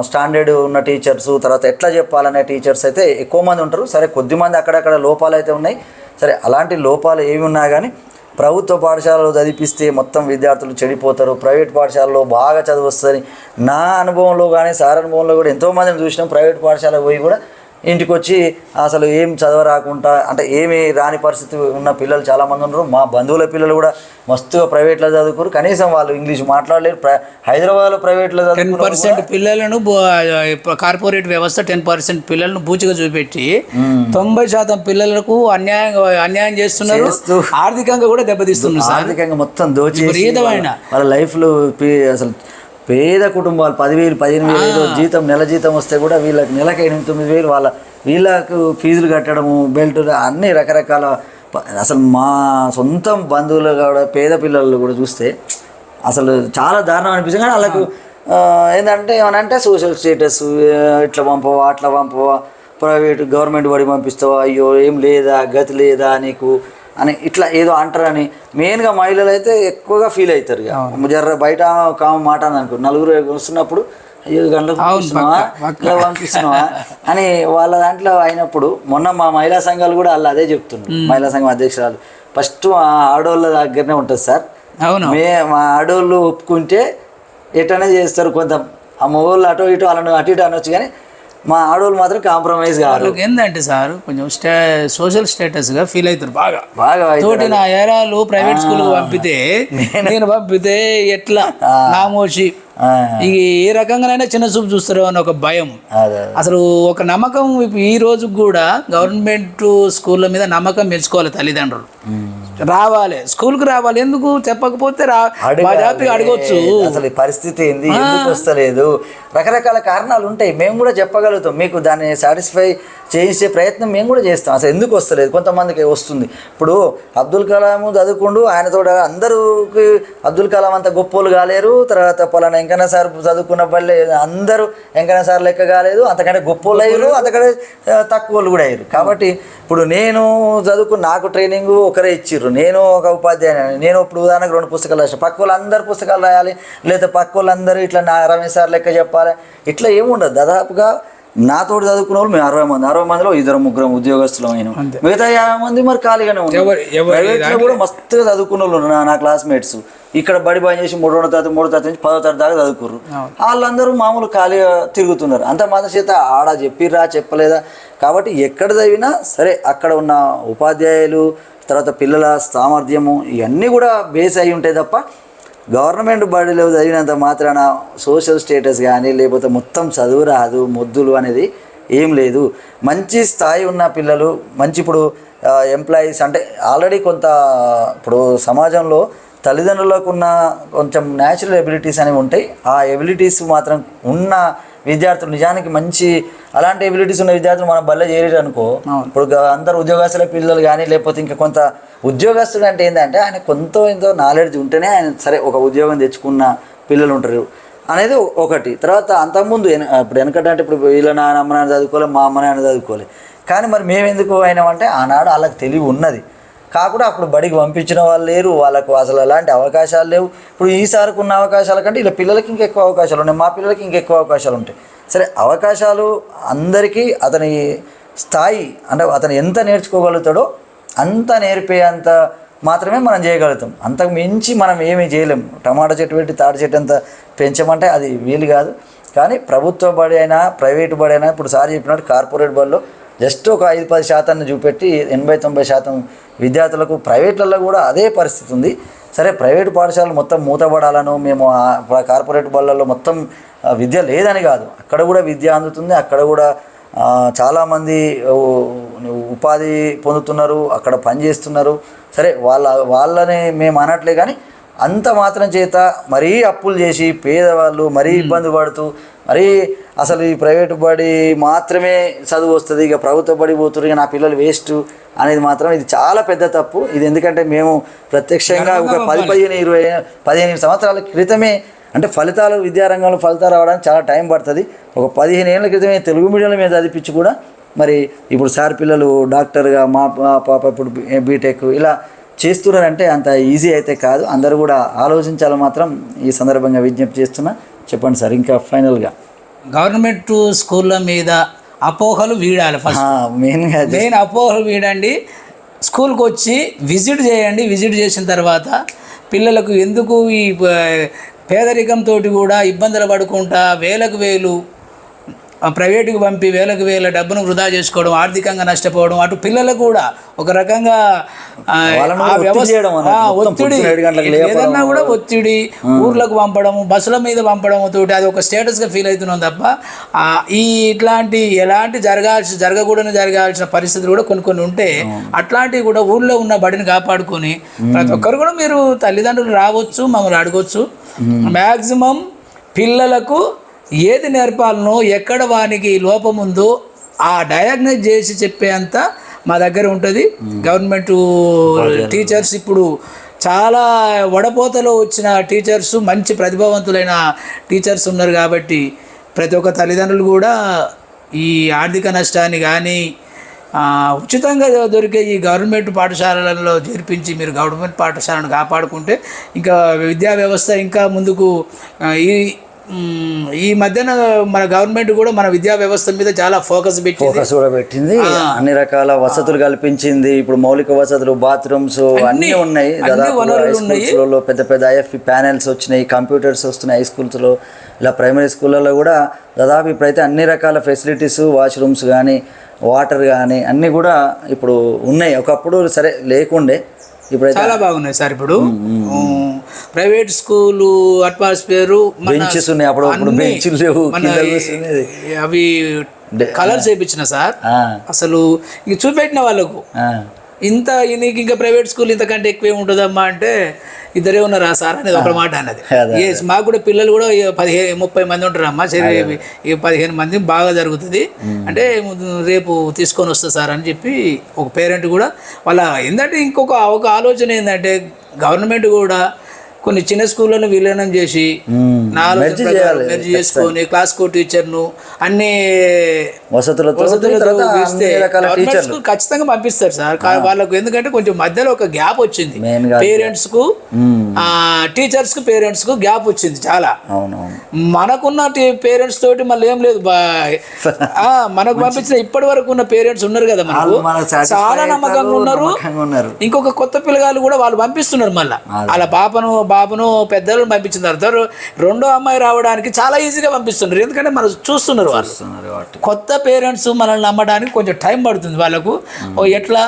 స్టాండర్డ్ ఉన్న టీచర్స్, తర్వాత ఎట్లా చెప్పాలనే టీచర్స్ అయితే ఎక్కువ మంది ఉంటారు. సరే కొద్దిమంది అక్కడక్కడ లోపాలు అయితే ఉన్నాయి. సరే అలాంటి లోపాలు ఏమి ఉన్నా కానీ ప్రభుత్వ పాఠశాలలో చదివిస్తే మొత్తం విద్యార్థులు చెడిపోతారు, ప్రైవేట్ పాఠశాలలో బాగా చదువు వస్తుందని నా అనుభవంలో కానీ సార్ అనుభవంలో కూడా ఎంతోమందిని చూసినాం. ప్రైవేట్ పాఠశాలకు పోయి కూడా ఇంటికి వచ్చి అసలు ఏం చదవరాకుండా అంటే ఏమి రాని పరిస్థితి ఉన్న పిల్లలు చాలామంది ఉన్నారు. మా బంధువుల పిల్లలు కూడా మస్తుగా ప్రైవేట్లో చదువుకోరు, కనీసం వాళ్ళు ఇంగ్లీష్ మాట్లాడలేరు. హైదరాబాద్లో ప్రైవేట్లో 10% పిల్లలను కార్పొరేట్ వ్యవస్థ 10% పిల్లలను బూచిగా చూపెట్టి 90% పిల్లలకు అన్యాయం చేస్తున్నారు, ఆర్థికంగా కూడా దెబ్బతీస్తున్నారు. ఆర్థికంగా మొత్తం దోచి వాళ్ళ లైఫ్లో అసలు పేద కుటుంబాలు 10,000 15,000 జీతం నెల జీతం వస్తే కూడా వీళ్ళకి నెలకు 8-9,000 వీళ్ళకు ఫీజులు కట్టడము, బెల్ట్ అన్నీ రకరకాల. అసలు మా సొంత బంధువులు కూడా పేద పిల్లలు కూడా చూస్తే అసలు చాలా దారుణం అనిపిస్తుంది. కానీ వాళ్ళకు ఏంటంటే ఏమనంటే సోషల్ స్టేటస్ ఇట్లా పంపవా అట్లా పంపవా, ప్రైవేట్ గవర్నమెంట్ బడి పంపిస్తావా, అయ్యో ఏం లేదా గతి లేదా నీకు అని ఇట్లా ఏదో అంటారని మెయిన్గా మహిళలు అయితే ఎక్కువగా ఫీల్ అవుతారు. ఇక జర్ర బయట కామ మాట అని అనుకో నలుగురు వస్తున్నప్పుడు అయ్యో గంటలకు పంపిస్తున్నావా ఇలా పంపిస్తున్నావా అని వాళ్ళ దాంట్లో అయినప్పుడు మొన్న మా మహిళా సంఘాలు కూడా వాళ్ళు అదే చెప్తున్నారు. మహిళా సంఘం అధ్యక్షురాలు ఫస్ట్ మా ఆడవాళ్ళ దగ్గరనే ఉంటుంది సార్, మా ఆడవాళ్ళు ఒప్పుకుంటే ఎటనే చేస్తారు. కొంత ఆ మగవాళ్ళు అటు ఇటు వాళ్ళను అటు ఇటు అనొచ్చు, కానీ మా ఆడవాళ్ళు మాత్రం కాంప్రమైజ్ కావాలి. ఏంటంటే సార్ కొంచెం సోషల్ స్టేటస్గా ఫీల్ అవుతారు బాగా తోటి నా ఏరాలు ప్రైవేట్ స్కూల్ పంపితే నేను పంపితే ఎట్లా నామోషి ఏ రకంగానైనా చిన్న చూపు చూస్తారు అని ఒక భయం. అసలు ఒక నమ్మకం ఈ రోజు కూడా గవర్నమెంట్ స్కూళ్ళ మీద నమ్మకం పెంచుకోవాలి తల్లిదండ్రులు. రావాలి స్కూల్కి రావాలి, ఎందుకు చెప్పకపోతే అడగొచ్చు అసలు పరిస్థితి ఏంది ఎందుకు వస్తలేదు, రకరకాల కారణాలు ఉంటాయి. మేము కూడా చెప్పగలుగుతాం, మీకు దాన్ని సాటిస్ఫై చేసే ప్రయత్నం మేము కూడా చేస్తాం. అసలు ఎందుకు వస్తలేదు కొంతమందికి వస్తుంది. ఇప్పుడు అబ్దుల్ కలాం చదువుకుంటూ ఆయనతో అందరూకి అబ్దుల్ కలాం అంత గొప్పోళ్ళు కాలేరు, తర్వాత పలానా వెంకన్న సార్ చదువుకున్న బళ్ళే అందరూ వెంకన్న సార్ లెక్క కాలేదు, అంతకంటే గొప్పోళ్ళు అయ్యారు, అంతకంటే తక్కువ వాళ్ళు కూడా అయ్యారు. కాబట్టి ఇప్పుడు నేను చదువుకుని నాకు ట్రైనింగ్ ఒకరే ఇచ్చిర్రు, నేను ఒక ఉపాధ్యాయుని, నేను ఇప్పుడు ఉదాహరణకు 2 పుస్తకాలు రాసిన, పక్క వాళ్ళు అందరు పుస్తకాలు రాయాలి, లేదా పక్క వాళ్ళందరూ ఇట్లా నా రమేష్ సార్ లెక్క చెప్పాలి, ఇట్లా ఏముండదు. దాదాపుగా నాతో చదువుకున్న వాళ్ళు మేము 60 మందిలో 2-3 ఉద్యోగస్తులు అయినాం, మిగతా 50 మంది మరి ఖాళీగానే ఉన్నాం. ప్రైవేట్లో కూడా మస్తుగా చదువుకున్న వాళ్ళు నా క్లాస్మేట్స్ ఇక్కడ బడి బాగా చేసి 3వ తరగతి 10వ తరగతి దాకా చదువుకుర్రు. వాళ్ళందరూ మామూలు ఖాళీగా తిరుగుతున్నారు. అంత మాత్రం చేత ఆడ చెప్పిర్రా చెప్పలేదా. కాబట్టి ఎక్కడ చదివినా సరే అక్కడ ఉన్న ఉపాధ్యాయులు తర్వాత పిల్లల సామర్థ్యము ఇవన్నీ కూడా బేస్ అయి ఉంటాయి తప్ప గవర్నమెంట్ బడిలో చదివినంత మాత్రాన సోషల్ స్టేటస్ కానీ లేకపోతే మొత్తం చదువు రాదు మొద్దులు అనేది ఏం లేదు. మంచి స్థాయి ఉన్న పిల్లలు మంచి ఇప్పుడు ఎంప్లాయీస్ అంటే ఆల్రెడీ కొంత ఇప్పుడు సమాజంలో తల్లిదండ్రులకు ఉన్న కొంచెం న్యాచురల్ ఎబిలిటీస్ అనేవి ఉంటాయి. ఆ ఎబిలిటీస్ మాత్రం ఉన్న విద్యార్థులు నిజానికి మంచి అలాంటి ఎబిలిటీస్ ఉన్న విద్యార్థులు మనం బల్ల చేరేరు అనుకో, ఇప్పుడు అందరు ఉద్యోగస్తుల పిల్లలు కానీ లేకపోతే ఇంకా కొంత ఉద్యోగస్తులు అంటే ఏంటంటే ఆయన ఎంతో నాలెడ్జ్ ఉంటేనే ఆయన సరే ఒక ఉద్యోగం తెచ్చుకున్న పిల్లలు ఉంటారు అనేది ఒకటి. తర్వాత అంతకుముందు ఇప్పుడు వెనకటంటే ఇప్పుడు వీళ్ళ నాన్న అమ్మ నాన్న చదువుకోవాలి, మా అమ్మ నాన్న చదువుకోవాలి, కానీ మరి మేము ఎందుకు అయినామంటే ఆనాడు వాళ్ళకి తెలివి ఉన్నది కాకుండా అప్పుడు బడికి పంపించిన వాళ్ళు లేరు, వాళ్ళకు అసలు అలాంటి అవకాశాలు లేవు. ఇప్పుడు ఈసారికి ఉన్న అవకాశాల కంటే ఇలా పిల్లలకి ఇంకెక్కువ అవకాశాలు ఉన్నాయి, మా పిల్లలకి ఇంకెక్కువ అవకాశాలు ఉంటాయి. సరే అవకాశాలు అందరికీ అతని స్థాయి అంటే అతను ఎంత నేర్చుకోగలుగుతాడో అంత నేర్పే అంత మాత్రమే మనం చేయగలుగుతాం. అంతకు మించి మనం ఏమీ చేయలేం. టమాటా చెట్టు పెట్టి తాటి చెట్టు అంత పెంచమంటే అది వీలు కాదు. కానీ ప్రభుత్వ బడి అయినా ప్రైవేటు బడి అయినా ఇప్పుడు సార్ చెప్పినట్టు కార్పొరేట్ బడిలో జస్ట్ ఒక 5-10% చూపెట్టి 80-90% విద్యార్థులకు ప్రైవేట్లలో కూడా అదే పరిస్థితి ఉంది. సరే ప్రైవేటు పాఠశాలలు మొత్తం మూతపడాలను మేము కార్పొరేట్ బళ్ళల్లో మొత్తం విద్య లేదని కాదు, అక్కడ కూడా విద్య అందుతుంది. అక్కడ కూడా చాలామంది ఉపాధి పొందుతున్నారు, అక్కడ పనిచేస్తున్నారు. సరే వాళ్ళని మేము అనట్లే, కానీ అంత మాత్రం చేత మరీ అప్పులు చేసి పేదవాళ్ళు మరీ ఇబ్బంది పడుతూ మరీ అసలు ఈ ప్రైవేటు బడి మాత్రమే చదువు వస్తుంది, ఇక ప్రభుత్వ బడి పోతున్నారు, ఇక నా పిల్లలు వేస్ట్ అనేది మాత్రం ఇది చాలా పెద్ద తప్పు. ఇది ఎందుకంటే మేము ప్రత్యక్షంగా ఒక 10-15 సంవత్సరాల క్రితమే అంటే విద్యారంగంలో ఫలితాలు రావడానికి చాలా టైం పడుతుంది. ఒక 15 ఏళ్ళ క్రితమే తెలుగు మీడియంలో మీద చదివించి కూడా మరి ఇప్పుడు సార్ పిల్లలు డాక్టర్గా, మా పాప ఇప్పుడు బీటెక్ ఇలా చేస్తున్నారంటే అంత ఈజీ అయితే కాదు. అందరూ కూడా ఆలోచించాలి మాత్రం ఈ సందర్భంగా విజ్ఞప్తి చేస్తున్నా. చెప్పండి సార్, ఇంకా ఫైనల్గా గవర్నమెంట్ స్కూళ్ళ మీద అపోహలు వీడాలి. ఫస్ట్ మెయిన్ అపోహలు వీడండి. స్కూల్కి వచ్చి విజిట్ చేయండి. విజిట్ చేసిన తర్వాత పిల్లలకు ఎందుకు ఈ పేదరికంతో కూడా ఇబ్బందులు పడుకుంటా వేలకు వేలు ప్రైవేటుకు పంపి వేలకు వేల డబ్బును వృధా చేసుకోవడం, ఆర్థికంగా నష్టపోవడం, అటు పిల్లలకు కూడా ఒక రకంగా ఒత్తిడి, ఏదన్నా కూడా ఒత్తిడి, ఊర్లకు పంపడము, బస్సుల మీద పంపడం తోటి అది ఒక స్టేటస్గా ఫీల్ అవుతున్నాం తప్ప ఎలాంటి జరగాల్సిన పరిస్థితులు కూడా కొన్ని ఉంటే అట్లాంటివి కూడా ఊర్లో ఉన్న బడిని కాపాడుకొని ప్రతి ఒక్కరు కూడా మీరు తల్లిదండ్రులు రావచ్చు, మమ్మల్ని అడగవచ్చు. మ్యాక్సిమం పిల్లలకు ఏది నేర్పాలనో ఎక్కడ వానికి లోపం ఉందో ఆ డయాగ్నైజ్ చేసి చెప్పేంత మా దగ్గర ఉంటుంది. గవర్నమెంట్ టీచర్స్ ఇప్పుడు చాలా వడపోతలో వచ్చిన టీచర్స్, మంచి ప్రతిభావంతులైన టీచర్స్ ఉన్నారు. కాబట్టి ప్రతి ఒక్క తల్లిదండ్రులు కూడా ఈ ఆర్థిక నష్టాన్ని కానీ ఉచితంగా దొరికే ఈ గవర్నమెంట్ పాఠశాలలలో చేర్పించి మీరు గవర్నమెంట్ పాఠశాలను కాపాడుకుంటే ఇంకా విద్యా వ్యవస్థ ఇంకా ముందుకు ఈ మధ్యన మన గవర్నమెంట్ కూడా మన విద్యా వ్యవస్థ మీద చాలా ఫోకస్ కూడా పెట్టింది. అన్ని రకాల వసతులు కల్పించింది. ఇప్పుడు మౌలిక వసతులు, బాత్రూమ్స్ అన్నీ ఉన్నాయి. దాదాపు పెద్ద పెద్ద IFP ప్యానెల్స్ వచ్చినాయి, కంప్యూటర్స్ వస్తున్నాయి హై స్కూల్స్లో. ఇలా ప్రైమరీ స్కూళ్ళలో కూడా దాదాపు ఇప్పుడైతే అన్ని రకాల ఫెసిలిటీస్, వాష్రూమ్స్ కానీ వాటర్ కానీ అన్నీ కూడా ఇప్పుడు ఉన్నాయి. ఒకప్పుడు సరే లేకుండే, ఇప్పుడు చాలా బాగున్నాయి సార్. ఇప్పుడు ప్రైవేట్ స్కూలు అట్మాస్ఫియర్, బెంచెస్ ఉన్నాయి, అప్పుడు బెంచ్లు లేవు, అవి కలర్స్ వేయించిన సార్. అసలు ఇంక చూపెట్టిన వాళ్ళకు నీకు ఇంకా ప్రైవేట్ స్కూల్ ఇంతకంటే ఎక్కువ ఏముంటుందమ్మా అంటే ఇద్దరే ఉన్నారా సార్ అనేది ఒక మాట అన్నది. మాకు కూడా పిల్లలు కూడా 15-30 మంది ఉంటారమ్మా, సరే 15 మంది బాగా జరుగుతుంది అంటే రేపు తీసుకొని వస్తా సార్ అని చెప్పి ఒక పేరెంట్ కూడా వాళ్ళ ఏంటంటే ఒక ఆలోచన ఏంటంటే గవర్నమెంట్ కూడా కొన్ని చిన్న స్కూళ్ళను విలీనం చేసి 4 మెర్జ్ చేసుకొని క్లాస్ కో టీచర్ను అన్ని వసతులతో ఖచ్చితంగా పంపిస్తారు సార్ వాళ్ళకు. ఎందుకంటే కొంచెం మధ్యలో ఒక గ్యాప్ వచ్చింది, పేరెంట్స్ కు టీచర్స్ కు పేరెంట్స్ కు గ్యాప్ వచ్చింది చాలా. మనకున్న పేరెంట్స్ తోటి మళ్ళీ ఏం లేదు, మనకు పంపించిన ఇప్పటి వరకు ఉన్న పేరెంట్స్ ఉన్నారు కదా మనకు, చాలా నమ్మకంగా ఉన్నారు. ఇంకొక కొత్త పిల్లగాళ్ళు కూడా వాళ్ళు పంపిస్తున్నారు. మళ్ళీ వాళ్ళ బాబును పెద్దలను పంపించిన తర్వాత రెండో అమ్మాయి రావడానికి చాలా ఈజీగా పంపిస్తున్నారు. ఎందుకంటే మనం చూస్తున్నారు వాళ్ళు కొత్త పేరెంట్స్ మనల్ని నమ్మడానికి కొంచెం టైం పడుతుంది వాళ్ళకు. ఎట్లా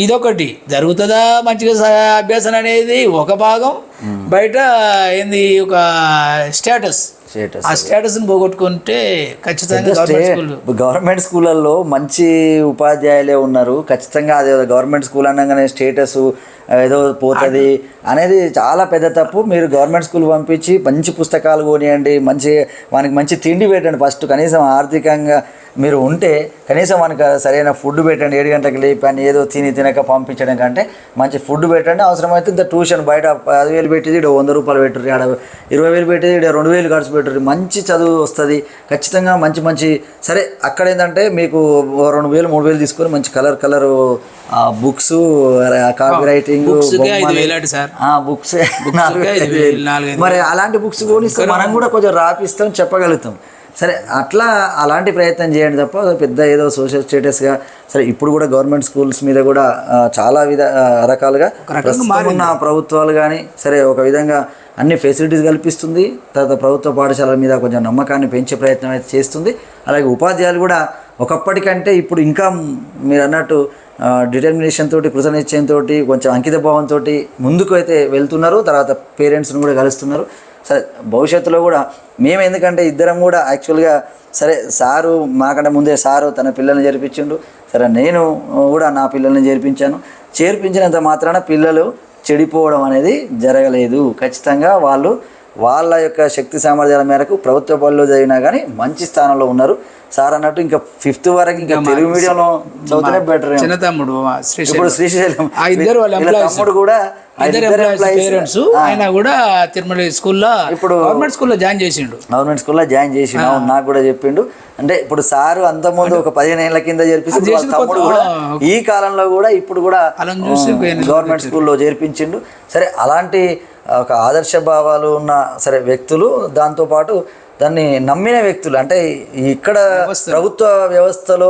ఇదొకటి జరుగుతుందా మంచిగా అభ్యాసం అనేది ఒక భాగం, బయట ఏంది ఒక స్టేటస్, ఆ స్టేటస్ని పోగొట్టుకుంటే ఖచ్చితంగా గవర్నమెంట్ స్కూళ్ళల్లో మంచి ఉపాధ్యాయులే ఉన్నారు. ఖచ్చితంగా అదే గవర్నమెంట్ స్కూల్ అనగానే స్టేటస్ ఏదో పోతుంది అనేది చాలా పెద్ద తప్పు. మీరు గవర్నమెంట్ స్కూల్ పంపించి మంచి పుస్తకాలు కొనియండి, వానికి మంచి తిండి పెట్టండి. ఫస్ట్ కనీసం ఆర్థికంగా మీరు ఉంటే కనీసం మనకు సరైన ఫుడ్ పెట్టండి. 7 గంటలకు లేపని ఏదో తినక పంపించడం కంటే మంచి ఫుడ్ పెట్టండి. అవసరమైతే ఇంత ట్యూషన్ బయట 10,000 పెట్టేది ఇక్కడ 100 రూపాయలు పెట్టుర్రి, ఆడ 20,000 పెట్టేది ఇక్కడ 2,000 ఖర్చు పెట్టుర్రి. మంచి చదువు వస్తుంది ఖచ్చితంగా. మంచి సరే అక్కడ ఏంటంటే మీకు 2,000 3,000 తీసుకొని మంచి colour books, copy writing books, మరి అలాంటి బుక్స్ కొని మనం కూడా కొంచెం రాపిస్తాం, చెప్పగలుగుతాం. సరే అట్లా అలాంటి ప్రయత్నం చేయండి తప్ప పెద్ద ఏదో సోషల్ స్టేటస్గా సరే ఇప్పుడు కూడా గవర్నమెంట్ స్కూల్స్ మీద కూడా చాలా రకాలుగా ప్రస్తుతం ఉన్న ప్రభుత్వాలు కానీ సరే ఒక విధంగా అన్ని ఫెసిలిటీస్ కల్పిస్తుంది. తర్వాత ప్రభుత్వ పాఠశాలల మీద కొంచెం నమ్మకాన్ని పెంచే ప్రయత్నం అయితే చేస్తుంది. అలాగే ఉపాధ్యాయులు కూడా ఒకప్పటికంటే ఇప్పుడు ఇంకా మీరు అన్నట్టు డిటర్మినేషన్ తోటి కృతనిశ్చయంతో కొంచెం అంకిత భావంతో ముందుకు అయితే వెళ్తున్నారు. తర్వాత పేరెంట్స్ని కూడా కలుస్తున్నారు. సరే భవిష్యత్తులో కూడా మేము ఎందుకంటే ఇద్దరం కూడా యాక్చువల్గా సరే సారు మాకంటే ముందే సారు తన పిల్లల్ని చేర్పించిండు. సరే నేను కూడా నా పిల్లల్ని చేర్పించినంత మాత్రాన పిల్లలు చెడిపోవడం అనేది జరగలేదు. ఖచ్చితంగా వాళ్ళు వాళ్ళ యొక్క శక్తి సామర్థ్యాల మేరకు ప్రభుత్వ బడిలో చదివినా కానీ మంచి స్థానంలో ఉన్నారు. సార్ అన్నట్టు ఇంకా 5th వరకు ఇంకా తెలుగు మీడియంలో చదివితేనే బెటర్. చిన్న తమ్ముడు ఇప్పుడు శ్రీశైలం తమ్ముడు కూడా పేరెంట్స్ ఆయన కూడా తిరుమల స్కూల్లో ఇప్పుడు గవర్నమెంట్ స్కూల్లో జాయిన్ చేసిండు. నాకు కూడా చెప్పిండు. అంటే ఇప్పుడు సారు అంతకుముందు ఒక 15 ఏళ్ల కింద చేర్పిస్తుంది. తమ్ముడు కూడా ఈ కాలంలో కూడా ఇప్పుడు కూడా గవర్నమెంట్ స్కూల్లో చేర్పించిండు. సరే అలాంటి ఒక ఆదర్శ భావాలు ఉన్న సరే వ్యక్తులు, దాంతోపాటు దాన్ని నమ్మిన వ్యక్తులు. అంటే ఇక్కడ ప్రభుత్వ వ్యవస్థలో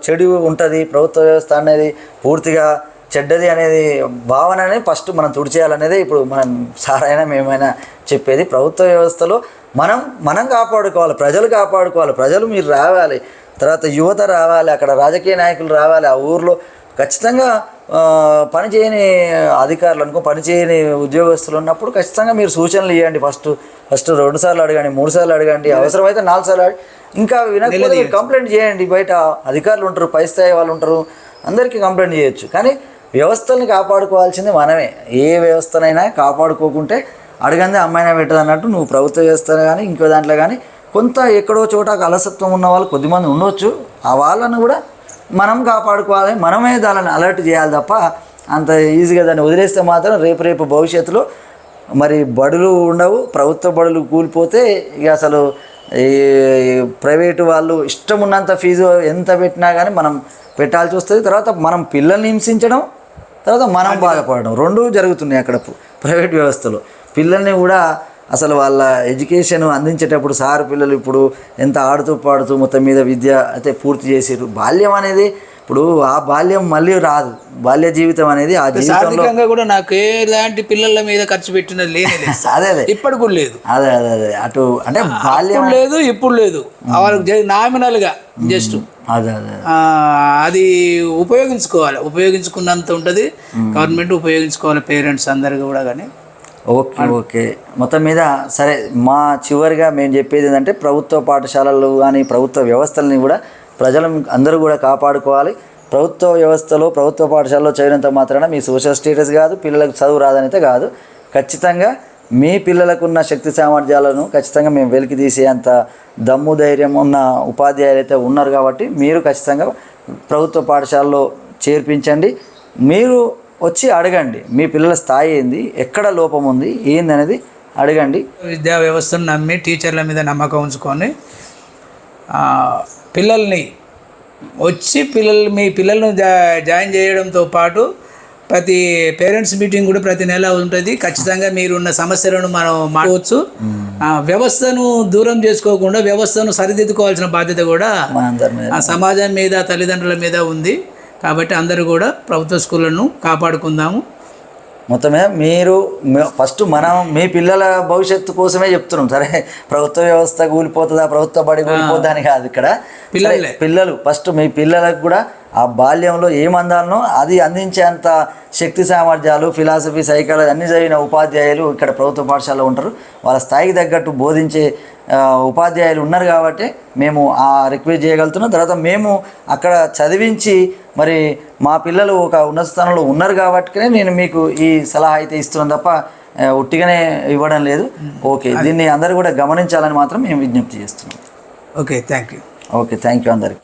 చెడు ఉంటుంది, ప్రభుత్వ వ్యవస్థ అనేది పూర్తిగా చెడ్డది అనేది భావననే ఫస్ట్ మనం తుడిచేయాలనేది ఇప్పుడు మనం సారైనా మేమైనా చెప్పేది. ప్రభుత్వ వ్యవస్థలో మనం కాపాడుకోవాలి, ప్రజలు కాపాడుకోవాలి. ప్రజలు మీరు రావాలి, తర్వాత యువత రావాలి, అక్కడ రాజకీయ నాయకులు రావాలి. ఆ ఊర్లో ఖచ్చితంగా పనిచేయని అధికారులు పనిచేయని ఉద్యోగస్తులు ఉన్నప్పుడు ఖచ్చితంగా మీరు సూచనలు ఇవ్వండి. ఫస్ట్ 2 సార్లు అడగండి, 3 సార్లు అడగండి, అవసరమైతే 4 సార్లు అడగండి. ఇంకా వినకపోతే కంప్లైంట్ చేయండి. బయట అధికారులు ఉంటారు, పై స్థాయి వాళ్ళు ఉంటారు, అందరికీ కంప్లైంట్ చేయొచ్చు. కానీ వ్యవస్థల్ని కాపాడుకోవాల్సింది మనమే. ఏ వ్యవస్థనైనా కాపాడుకోకుంటే అడగందే అమ్మాయినా పెట్టదు అన్నట్టు నువ్వు ప్రభుత్వ వ్యవస్థ కానీ ఇంకో దాంట్లో కానీ కొంత ఎక్కడో చోట అలసత్వం ఉన్న వాళ్ళు కొద్దిమంది ఉండొచ్చు. ఆ వాళ్ళను కూడా మనం కాపాడుకోవాలి, మనమే దాన్ని అలర్ట్ చేయాలి తప్ప అంత ఈజీగా దాన్ని వదిలేస్తే మాత్రం రేపు భవిష్యత్తులో మరి బడులు ఉండవు. ప్రభుత్వ బడులు కూలిపోతే ఇక అసలు ఈ ప్రైవేటు వాళ్ళు ఇష్టం ఉన్నంత ఫీజు ఎంత పెట్టినా కానీ మనం పెట్టాల్సి వస్తుంది. తర్వాత మనం పిల్లల్ని హింసించడం, తర్వాత మనం బాధపడడం రెండూ జరుగుతున్నాయి అక్కడ ప్రైవేట్ వ్యవస్థలో. పిల్లల్ని కూడా అసలు వాళ్ళ ఎడ్యుకేషన్ అందించేటప్పుడు సార్ పిల్లలు ఇప్పుడు ఎంత ఆడుతూ పాడుతూ మొత్తం మీద విద్య అయితే పూర్తి చేసారు. బాల్యం అనేది ఇప్పుడు ఆ బాల్యం మళ్ళీ రాదు. బాల్య జీవితం అనేది ఆ జీవితంలో కూడా నాకు ఎలాంటి పిల్లల మీద ఖర్చు పెట్టినది లేదు. అదే ఇప్పటి కూడా లేదు. అదే అటు అంటే బాల్యం లేదు, ఇప్పుడు లేదు. వాళ్ళకి నామినల్గా జస్ట్ అది ఉపయోగించుకున్నంత ఉంటుంది. గవర్నమెంట్ ఉపయోగించుకోవాలి, పేరెంట్స్ అందరు కూడా. కానీ ఓకే మొత్తం మీద సరే మా చివరిగా మేము చెప్పేది ఏంటంటే ప్రభుత్వ పాఠశాలలు కానీ ప్రభుత్వ వ్యవస్థలని కూడా ప్రజలు అందరూ కూడా కాపాడుకోవాలి. ప్రభుత్వ వ్యవస్థలో ప్రభుత్వ పాఠశాలలో చదివినంత మాత్రాన మీ సోషల్ స్టేటస్ కాదు, పిల్లలకు చదువు రాదనైతే కాదు. ఖచ్చితంగా మీ పిల్లలకున్న శక్తి సామర్థ్యాలను ఖచ్చితంగా మేము వెలికి తీసేంత దమ్ము ధైర్యం ఉన్న ఉపాధ్యాయులు అయితే ఉన్నారు. కాబట్టి మీరు ఖచ్చితంగా ప్రభుత్వ పాఠశాలలో చేర్పించండి. మీరు వచ్చి అడగండి మీ పిల్లల స్థాయి ఏంది, ఎక్కడ లోపం ఉంది, ఏంది అనేది అడగండి. విద్యా వ్యవస్థను నమ్మి టీచర్ల మీద నమ్మకం ఉంచుకొని పిల్లల్ని వచ్చి మీ పిల్లలను జాయిన్ చేయడంతో పాటు ప్రతి పేరెంట్స్ మీటింగ్ కూడా ప్రతి నెల ఉంటుంది. ఖచ్చితంగా మీరున్న సమస్యలను మనం మాట్లాడవచ్చు. వ్యవస్థను దూరం చేసుకోకుండా వ్యవస్థను సరిదిద్దుకోవాల్సిన బాధ్యత కూడా సమాజం మీద, తల్లిదండ్రుల మీద ఉంది. కాబట్టి అందరూ కూడా ప్రభుత్వ స్కూళ్ళను కాపాడుకుందాము. మొత్తమే మీరు ఫస్ట్ మనం మీ పిల్లల భవిష్యత్తు కోసమే చెప్తున్నాం. సరే ప్రభుత్వ వ్యవస్థ కూలిపోతుందా, ప్రభుత్వ బడి కూలిపోతుందా అని కాదు. ఇక్కడ పిల్లలు ఫస్ట్ మీ పిల్లలకు కూడా ఆ బాల్యంలో ఏమందాలనో అది అందించేంత శక్తి సామర్థ్యాలు, ఫిలాసఫీ, సైకాలజీ అన్ని చదివిన ఉపాధ్యాయులు ఇక్కడ ప్రభుత్వ పాఠశాలలో ఉంటారు. వాళ్ళ స్థాయికి తగ్గట్టు బోధించే ఉపాధ్యాయులు ఉన్నారు కాబట్టి మేము ఆ రిక్వెస్ట్ చేయగలుగుతున్నాం. తర్వాత మేము అక్కడ చదివించి మరి మా పిల్లలు ఒక ఉన్నత స్థానంలో ఉన్నారు కాబట్టి నేను మీకు ఈ సలహా అయితే ఇస్తున్నాను తప్ప ఉట్టిగానే ఇవ్వడం లేదు. ఓకే, దీన్ని అందరూ కూడా గమనించాలని మాత్రం మేము విజ్ఞప్తి చేస్తున్నాం. Okay, thank you. Okay, thank you అందరికి.